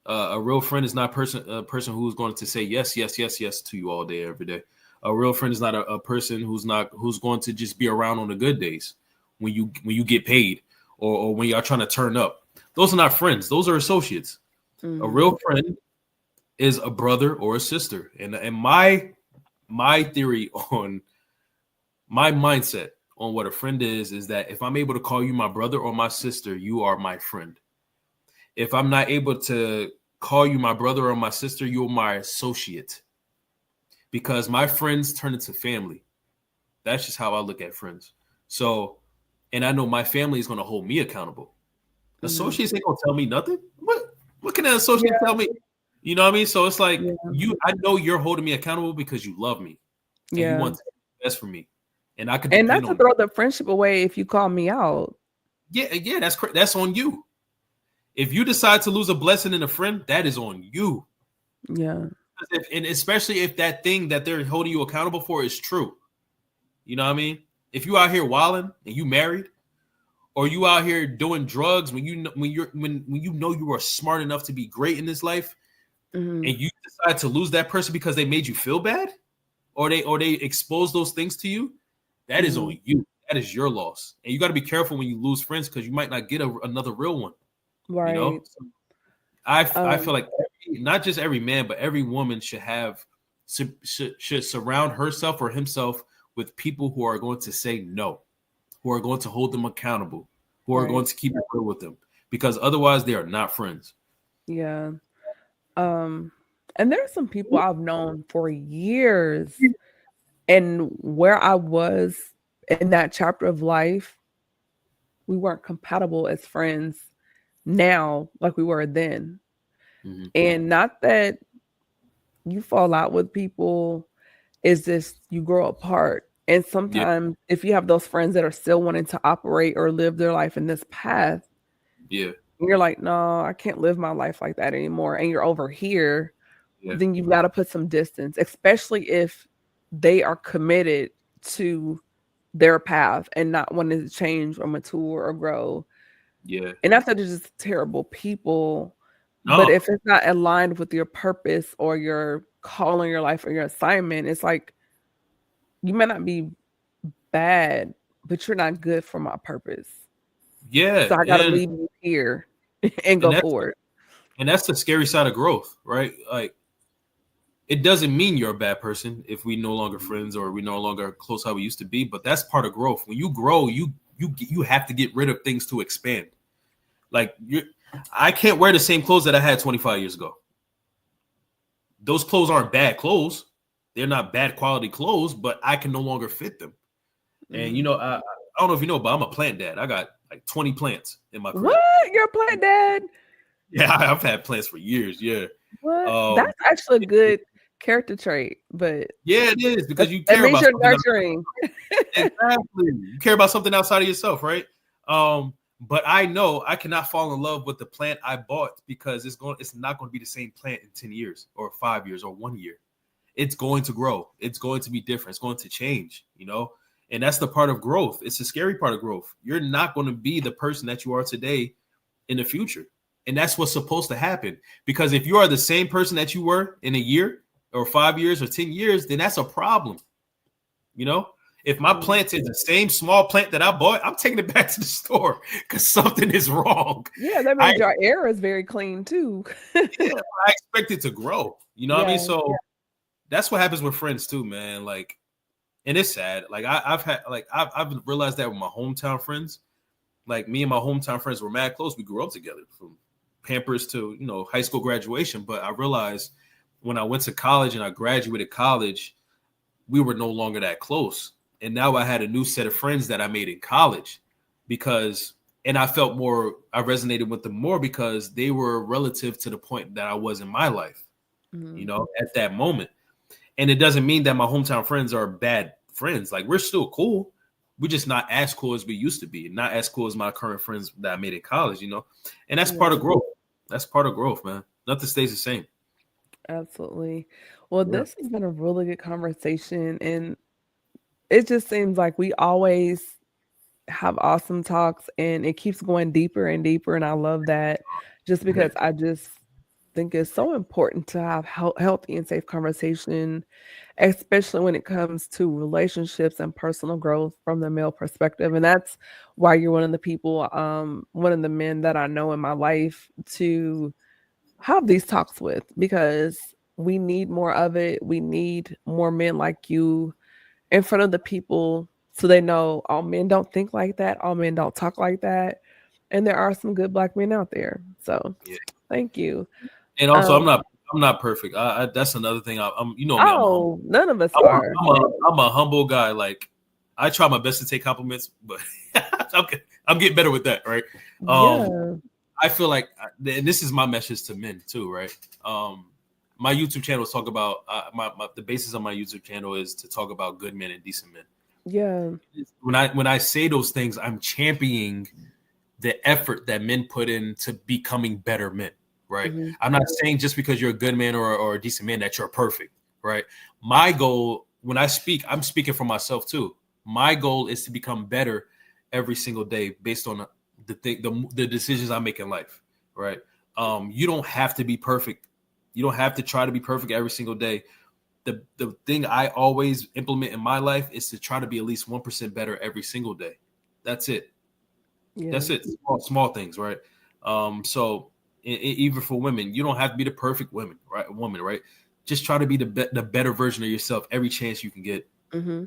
A real friend is not a person who's going to say yes, yes, yes, yes to you all day, every day. A real friend is not a person who's going to just be around on the good days when you get paid or when y'all trying to turn up. Those are not friends. Those are associates. Mm-hmm. A real friend is a brother or a sister. And my theory on my mindset on what a friend is that if I'm able to call you my brother or my sister, you are my friend. If I'm not able to call you my brother or my sister, you're my associate. Because my friends turn into family. That's just how I look at friends. So, and I know my family is going to hold me accountable. Associates ain't going to tell me nothing. What can an associate tell me? You know what I mean? So it's like I know you're holding me accountable because you love me. And you want the best for me. and I could And not depend to on throw the friendship away if you call me out. Yeah, that's on you. If you decide to lose a blessing in a friend, that is on you. Yeah. And especially if that thing that they're holding you accountable for is true. You know what I mean? If you out here wilding and you married, or you out here doing drugs when you know you are smart enough to be great in this life, Mm-hmm. and you decide to lose that person because they made you feel bad, or they expose those things to you, that is on you. That is your loss, and you got to be careful when you lose friends because you might not get another real one. Right. You know, I feel like not just every man, but every woman should surround herself or himself with people who are going to say no, who are going to hold them accountable, who are going to keep it real with them, because otherwise they are not friends. Yeah. And there's some people I've known for years, and where I was in that chapter of life, we weren't compatible as friends now like we were then. Mm-hmm. And not that you fall out with people, it's just you grow apart. And sometimes if you have those friends that are still wanting to operate or live their life in this path, you're like, no, I can't live my life like that anymore. And you're over here, then you've got to put some distance, especially if they are committed to their path and not wanting to change or mature or grow. Yeah. And not that they're just terrible people, but if it's not aligned with your purpose or your call in your life or your assignment, it's like you may not be bad, but you're not good for my purpose. Yeah. So I got to leave you here and go forward. And that's the scary side of growth, right? Like, it doesn't mean you're a bad person if we no longer friends or we no longer close how we used to be, but that's part of growth. When you grow, you have to get rid of things to expand. Like, I can't wear the same clothes that I had 25 years ago. Those clothes aren't bad clothes. They're not bad quality clothes, but I can no longer fit them. And, you know, I don't know if you know, but I'm a plant dad. I got like 20 plants in my crib. What? You're a plant dad? Yeah, I've had plants for years. Yeah. What? That's actually a good character trait, but yeah, it is, because you care about you're nurturing. Exactly. You care about something outside of yourself, right? But I know I cannot fall in love with the plant I bought, because it's not going to be the same plant in 10 years or 5 years or 1 year. It's going to grow. It's going to be different. It's going to change, you know? And that's the part of growth. It's a scary part of growth. You're not going to be the person that you are today in the future. And that's what's supposed to happen. Because if you are the same person that you were in a year or 5 years or 10 years, then that's a problem. You know, if my plant is the same small plant that I bought, I'm taking it back to the store because something is wrong. Yeah, that means your air is very clean too. Yeah, I expect it to grow. You know what I mean? So that's what happens with friends too, man. Like, and it's sad. Like I've realized that with my hometown friends. Like, me and my hometown friends were mad close. We grew up together from Pampers to, you know, high school graduation. But I realized when I went to college and I graduated college, we were no longer that close. And now I had a new set of friends that I made in college and I felt I resonated with them more because they were relative to the point that I was in my life, you know, at that moment. And it doesn't mean that my hometown friends are bad friends. Like, we're still cool. We're just not as cool as we used to be. Not as cool as my current friends that I made in college, you know? And that's part of growth. That's part of growth, man. Nothing stays the same. Absolutely. Well, this has been a really good conversation. And it just seems like we always have awesome talks, and it keeps going deeper and deeper. And I love that, just because I just think it's so important to have healthy and safe conversation, especially when it comes to relationships and personal growth from the male perspective. And that's why you're one of the people, one of the men that I know in my life to have these talks with, because we need more of it. We need more men like you in front of the people, so they know all men don't think like that. All men don't talk like that. And there are some good Black men out there. So thank you. And also, I'm not perfect. That's another thing. I'm you know me. Oh, none of us are. I'm a humble guy. Like, I try my best to take compliments, but I'm getting better with that, right? I feel like, and this is my message to men too, right? My YouTube channel is talk about the basis of my YouTube channel is to talk about good men and decent men. Yeah. When I say those things, I'm championing the effort that men put into becoming better men, right? Mm-hmm. I'm not saying just because you're a good man or a decent man that you're perfect, right? My goal when I speak, I'm speaking for myself too. My goal is to become better every single day based on the decisions I make in life, right? You don't have to be perfect. You don't have to try to be perfect every single day. The thing I always implement in my life is to try to be at least 1% better every single day. That's it. Yeah. That's it. Small things, right? So even for women, you don't have to be the perfect woman, right? Just try to be the better version of yourself every chance you can get. Mm-hmm.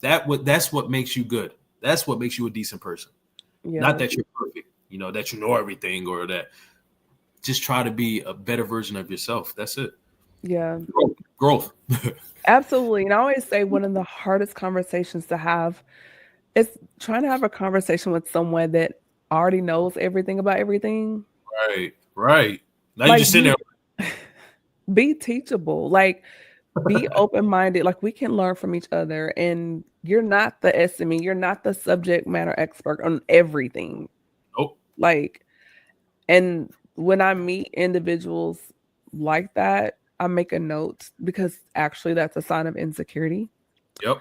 That's what makes you good. That's what makes you a decent person. Yeah. Not that you're perfect, that you know everything or that. Just try to be a better version of yourself. That's it. Yeah. Growth. Absolutely. And I always say one of the hardest conversations to have is trying to have a conversation with someone that already knows everything about everything. Right. Now Like, you just sitting there. be teachable. Like, be open-minded. Like, we can learn from each other. And you're not the SME. You're not the subject matter expert on everything. Nope. Like, and when I meet individuals like that, I make a note because actually that's a sign of insecurity. Yep.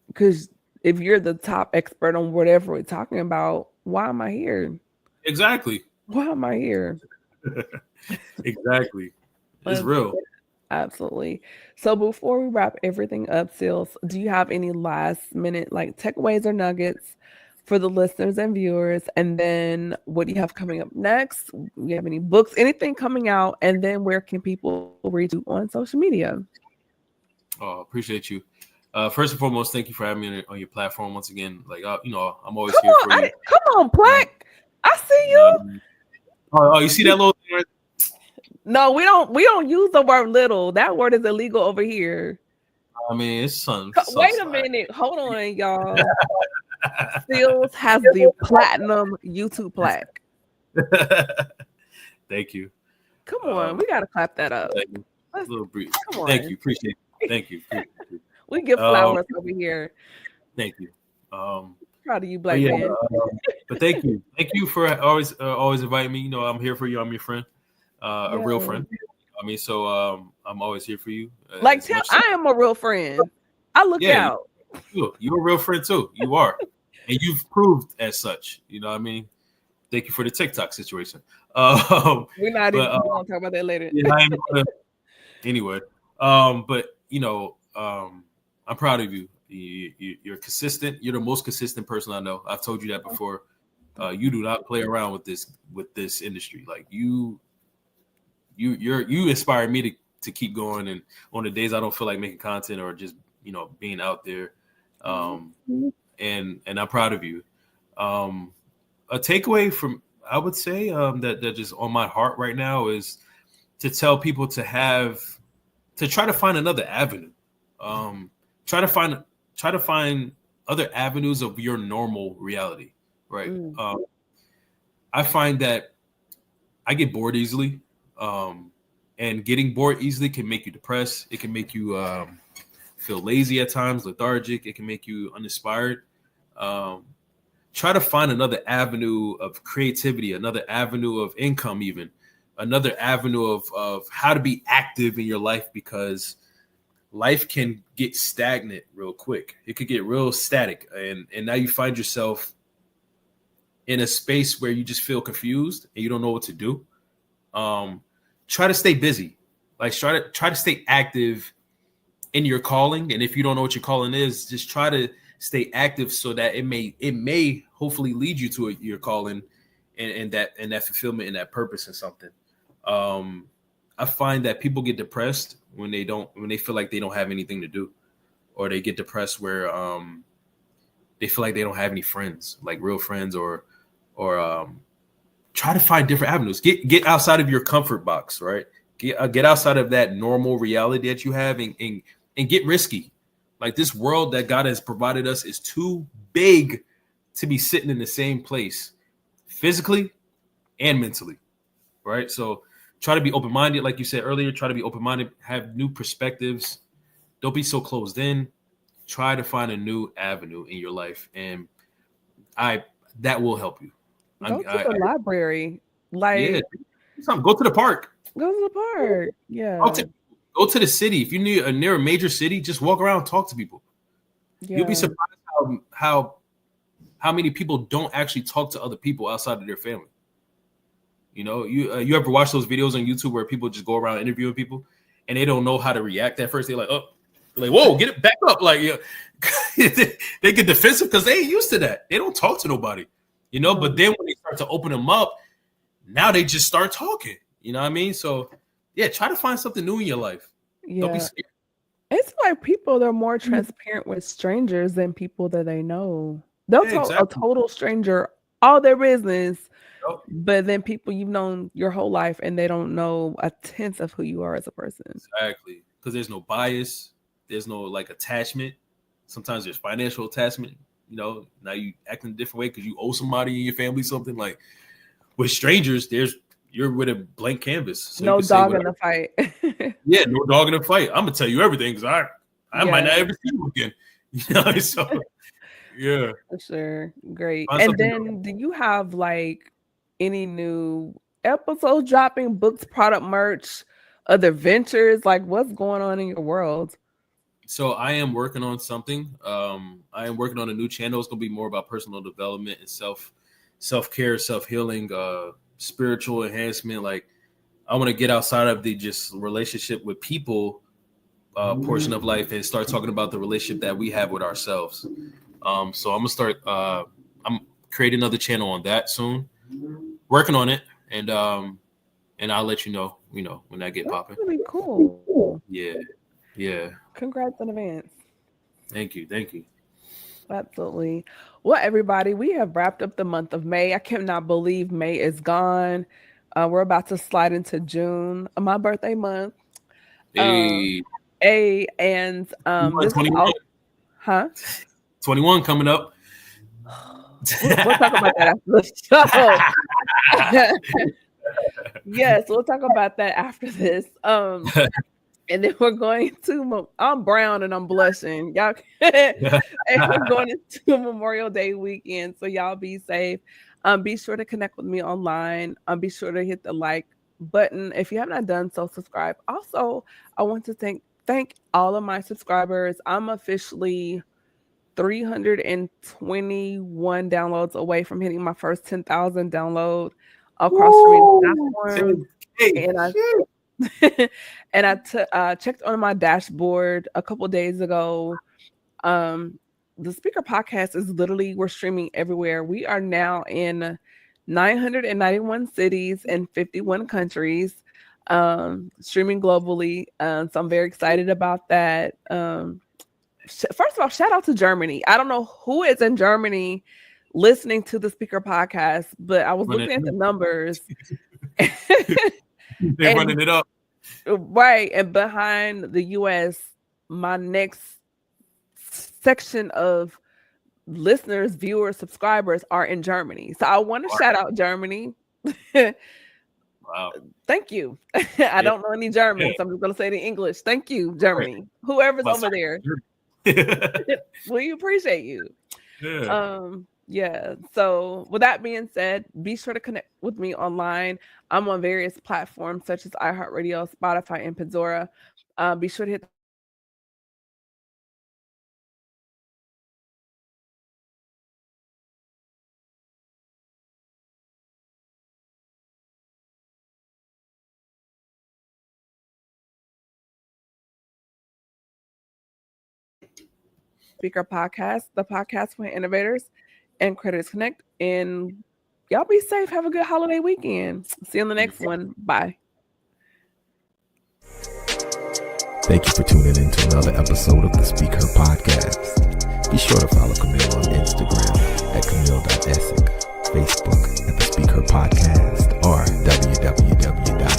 Because if you're the top expert on whatever we're talking about, why am I here? Exactly. Why am I here? Exactly. It's real. Absolutely. So before we wrap everything up, Sealz, do you have any last minute takeaways or nuggets for the listeners and viewers? And then what do you have coming up next? Do you have any books, anything coming out? And then where can people reach you on social media? Oh, appreciate you. First and foremost, thank you for having me on your platform once again. I'm always Come here on, for you. come on, Black. I see you. You see that little thing right? No, we don't use the word little. That word is illegal over here. I mean, it's something. Wait a minute. Hold on, y'all. Sealz has the platinum YouTube plaque. Thank you. Come on, we gotta clap that up. A little brief. Come on. Thank you. Appreciate it. Thank you. We give flowers over here. Thank you. Proud of you, Black man. But thank you. Thank you for always inviting me. I'm here for you. I'm your friend, a real friend. I mean, so I'm always here for you. I am a real friend. I look out. You're a real friend too. You are, and you've proved as such. You know what I mean? Thank you for the TikTok situation. We're not even going to talk about that later. Anyway, but I'm proud of you. You're consistent. You're the most consistent person I know. I've told you that before. You do not play around with this industry. Like you inspire me to keep going. And on the days I don't feel like making content or just being out there, and I'm proud of you. A takeaway from I would say that just on my heart right now is to tell people to try to find another avenue. Try to find other avenues of your normal reality, right? I find that I get bored easily, and getting bored easily can make you depressed. It can make you feel lazy at times, lethargic. It can make you uninspired. Try to find another avenue of creativity, another avenue of income, even another avenue of how to be active in your life, because life can get stagnant real quick. It could get real static. And now you find yourself in a space where you just feel confused and you don't know what to do. Try to stay busy. Like try to stay active in your calling. And if you don't know what your calling is, just try to stay active so that it may hopefully lead you to your calling and that fulfillment and that purpose in something. I find that people get depressed when they feel like they don't have anything to do, or they get depressed where they feel like they don't have any friends, like real friends, or try to find different avenues. Get outside of your comfort box, right? Get outside of that normal reality that you have and get risky. Like this world that God has provided us is too big to be sitting in the same place physically and mentally, right? So try to be open-minded, like you said earlier. Try to be open-minded, have new perspectives. Don't be so closed in. try to find a new avenue in your life, and that will help you. Go to the library. Like, go to the park. Go to the park. Yeah. Go to the city. If you're near a major city, just walk around and talk to people. Yeah. You'll be surprised how many people don't actually talk to other people outside of their family. You know, you ever watch those videos on YouTube where people just go around interviewing people and they don't know how to react at first? They're like, whoa, get it back up. Like, they get defensive because they ain't used to that. They don't talk to nobody, you know, but then when they start to open them up, now they just start talking. You know what I mean? So, yeah, try to find something new in your life. Yeah. Don't be scared. It's like people, they're more transparent with strangers than people that they know. They'll tell a total stranger all their business, but then people you've known your whole life and they don't know a tenth of who you are as a person. Exactly. Because there's no bias. There's no like attachment. Sometimes there's financial attachment. You know, now you act in a different way because you owe somebody in your family something. Like with strangers, you're with a blank canvas. So no dog in the fight. Yeah, no dog in the fight. I'm gonna tell you everything because I might not ever see you again. You know, so yeah. For sure. Great. And then do you have like any new episodes dropping, books, product merch, other ventures? Like what's going on in your world? So I am working on something. I am working on a new channel. It's gonna be more about personal development and self-care, self-healing, spiritual enhancement. Like I want to get outside of the just relationship with people portion of life and start talking about the relationship that we have with ourselves. So I'm gonna start. I'm creating another channel on that soon. Working on it, and I'll let you know. You know when I get popping. Really cool. Yeah. Congrats in advance. Thank you. Absolutely. Well, everybody, we have wrapped up the month of May. I cannot believe May is gone. We're about to slide into June, my birthday month. Hey. And this 21. 21 coming up. We'll talk about that after the show. Yes, we'll talk about that after this. And then we're going to, I'm brown and I'm blushing. Y'all, and we're going into Memorial Day weekend. So y'all be safe. Be sure to connect with me online. Be sure to hit the like button. If you have not done so, subscribe. Also, I want to thank all of my subscribers. I'm officially 321 downloads away from hitting my first 10,000 download across streaming platforms. And I checked on my dashboard a couple days ago. The SpeakHer Podcast is literally, we're streaming everywhere. We are now in 991 cities and 51 countries, streaming globally. So I'm very excited about that. First of all, shout out to Germany. I don't know who is in Germany listening to the SpeakHer Podcast, but I was looking at the numbers. They're running it up. Right. And behind the US, my next section of listeners, viewers, subscribers are in Germany. So I want to shout out Germany. Wow. Thank you. I don't know any German, so I'm just going to say it in English. Thank you, Germany. Whoever's over there. We appreciate you. Yeah. So with that being said, be sure to connect with me online. I'm on various platforms such as iHeartRadio, Spotify, and Pandora. Be sure to hit SpeakHer Podcast, the podcast for innovators and creators connect. And y'all be safe. Have a good holiday weekend. See you on the next one. Bye. Thank you for tuning in to another episode of the SpeakHer Podcast. Be sure to follow Camille on Instagram at camille.essick, Facebook at the SpeakHer Podcast, or www